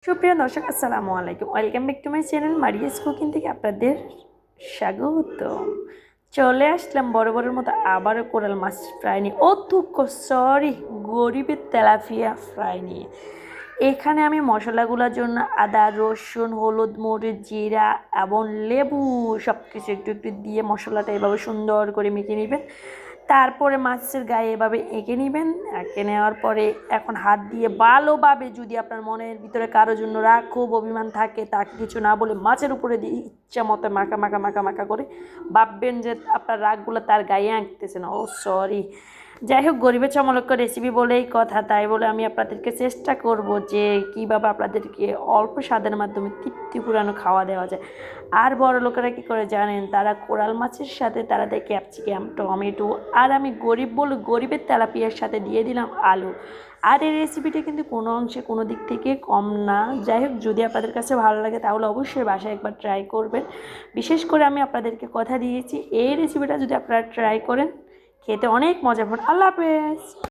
সুপ্রিয় দর্শক আসসালামু আলাইকুম, welcome back to my channel Maria's cooking থেকে আপনাদের স্বাগত। চলে আসলাম বড় বড়ের মতো আবারও কোরাল মাছ ফ্রাই নিয়ে, সরি, গরিবের তেলাপিয়া ফ্রাই নিয়ে। এখানে আমি মশলাগুলোর জন্য আদা, রসুন, হলুদ, মরিচ, জিরা এবং লেবু সব কিছু একটু একটু দিয়ে মশলাটা এভাবে সুন্দর করে মেখে নেবেন। তারপরে মাছের গায়ে এভাবে এঁকে নেবেন। এঁকে নেওয়ার পরে এখন হাত দিয়ে ভালোভাবে, যদি আপনার মনের ভিতরে কারোর জন্য রাগ খুব অভিমান থাকে, তাকে কিছু না বলে মাছের উপরে দিয়ে ইচ্ছা মতো মাখা মাখা মাখা মাখা করে ভাববেন যে আপনার রাগগুলো তার গায়ে আঁকতেছে না। সরি, যাই হোক, গরিবের চমলক্ষ রেসিপি বলেই কথা, তাই বলে আমি আপনাদেরকে চেষ্টা করব যে কীভাবে আপনাদেরকে অল্প স্বাদের মাধ্যমে তৃপ্তি পুরানো খাওয়া দেওয়া যায়। আর বড় লোকেরা কী করে জানেন, তারা কোরাল মাছের সাথে তারা দেয় ক্যাপসিকাম, টমেটো, আর আমি গরিব বলে গরিবের তেলাপিয়ার সাথে দিয়ে দিলাম আলু। আর এই রেসিপিটা কিন্তু কোনো অংশে কোনো দিক থেকে কম না। যাই হোক, যদি আপনাদের কাছে ভালো লাগে তাহলে অবশ্যই বাসায় একবার ট্রাই করবেন। বিশেষ করে আমি আপনাদেরকে কথা দিয়েছি, এই রেসিপিটা যদি আপনারা ট্রাই করেন, খেতে অনেক মজা পাবেন। আল্লাহ হাফেজ।